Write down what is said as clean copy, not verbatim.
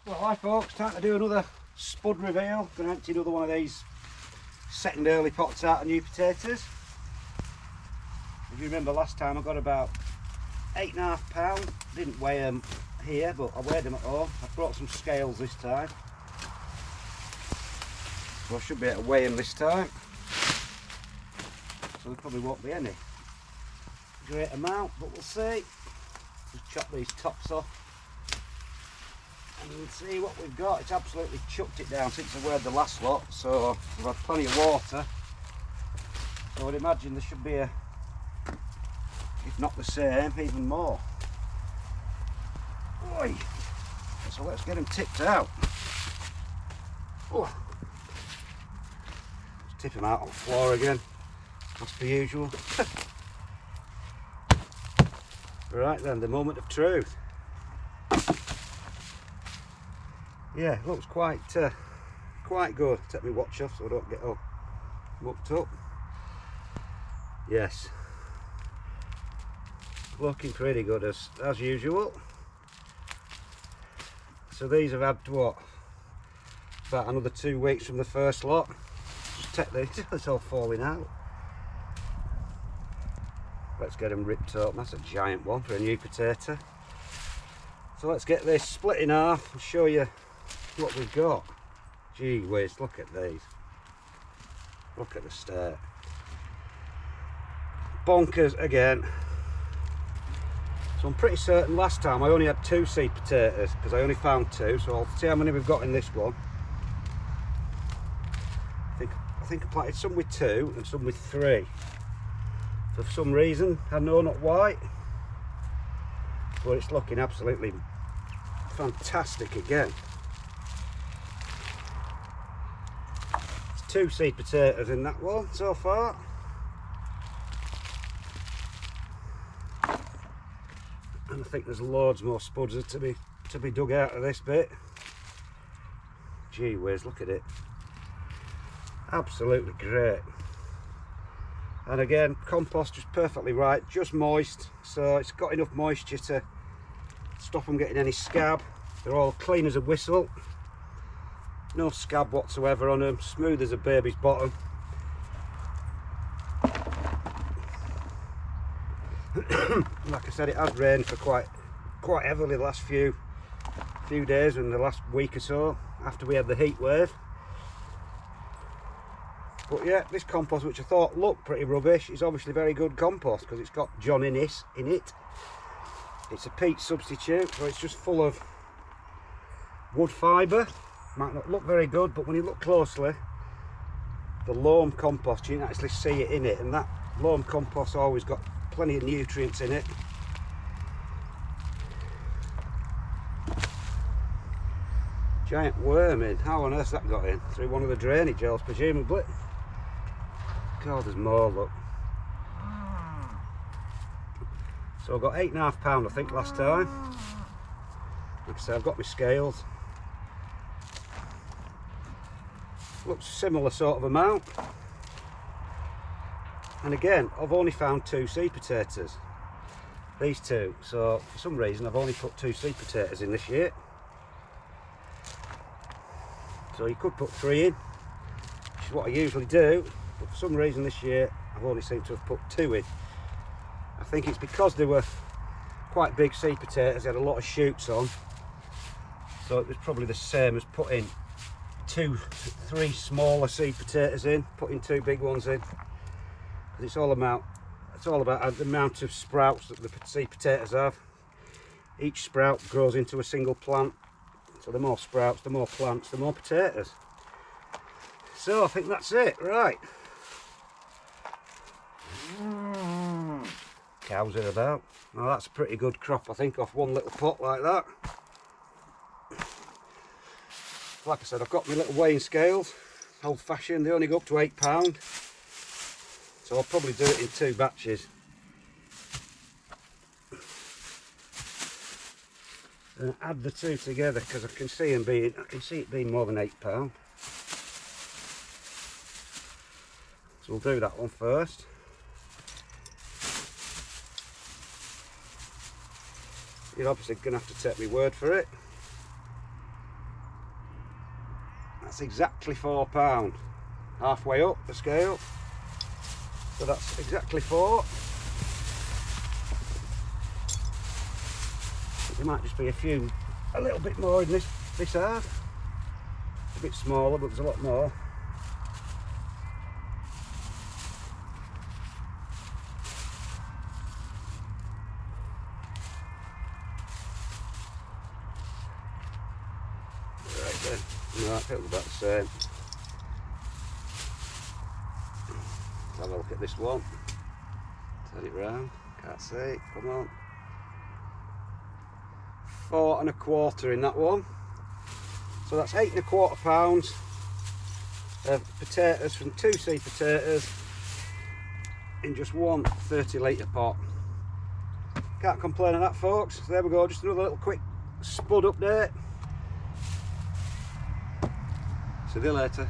Well, hi folks, time to do another spud reveal. Going to empty another one of these second early pots out of new potatoes. If you remember last time I got about 8.5 pounds. Didn't weigh them here, but I weighed them at home. I brought some scales this time, so I should be able to weigh them this time. So there probably won't be any great amount, but we'll see. Just chop these tops off and we'll see what we've got. It's absolutely chucked it down since I weighed the last lot, so we've had plenty of water. So I'd imagine there should be a, if not the same, even more. Oi. So let's get them tipped out. Oh. Let's tip them out on the floor again, as per usual. Right then, the moment of truth. Yeah, looks quite good. Take my watch off so I don't get all mucked up. Yes, looking pretty good as usual. So these have had what, about another 2 weeks from the first lot. Just take these, it's all falling out. Let's get them ripped up. That's a giant one for a new potato. So let's get this split in half and show you what we've got. Gee whiz, look at these. Look at the state. Bonkers again. So I'm pretty certain last time I only had 2 seed potatoes because I only found 2, so I'll see how many we've got in this one. I think I planted some with 2 and some with 3. So for some reason, I know not why, but it's looking absolutely fantastic again. There's 2 seed potatoes in that one so far. And I think there's loads more spuds to be dug out of this bit. Gee whiz, look at it. Absolutely great. And again, compost just perfectly right, just moist, so it's got enough moisture to stop them getting any scab. They're all clean as a whistle, no scab whatsoever on them, smooth as a baby's bottom. Like I said, it has rained for quite heavily the last few days and the last week or so after we had the heat wave. But yeah, this compost, which I thought looked pretty rubbish, is obviously very good compost because it's got John Innes in it. It's a peat substitute, so it's just full of wood fibre. Might not look very good, but when you look closely, the loam compost, you can actually see it in it, and that loam compost always got plenty of nutrients in it. Giant worm in. How on earth that got in? Through one of the drainage holes, presumably. God, there's more, look. So I got 8.5 pounds, I think, last time. Like I say, I've got my scales. Looks similar sort of amount. And again, I've only found 2 seed potatoes. These 2. So for some reason, I've only put 2 seed potatoes in this year. So you could put 3 in, which is what I usually do. But for some reason this year, I've only seemed to have put 2 in. I think it's because they were quite big seed potatoes, they had a lot of shoots on. So it was probably the same as putting 3 smaller seed potatoes in, putting 2 big ones in. Because it's all about the amount of sprouts that the seed potatoes have. Each sprout grows into a single plant. So the more sprouts, the more plants, the more potatoes. So I think that's it, right. Cows are about. Now that's a pretty good crop, I think, off one little pot like that. Like I said, I've got my little weighing scales, old fashioned, they only go up to 8 pounds. So I'll probably do it in 2 batches. And add the 2 together because I can see it being more than 8 pounds. So we'll do that one first. You're obviously going to have to take my word for it. That's exactly £4, halfway up the scale. So that's exactly 4. There might just be a little bit more in this half. A bit smaller, but there's a lot more. Right then, right, it'll be about the same. Let's have a look at this one. Turn it round, can't see, come on. 4 1/4 in that one. So that's 8 1/4 pounds of potatoes from 2 seed potatoes in just one 30 litre pot. Can't complain of that, folks. There we go, just another little quick spud update. See you later.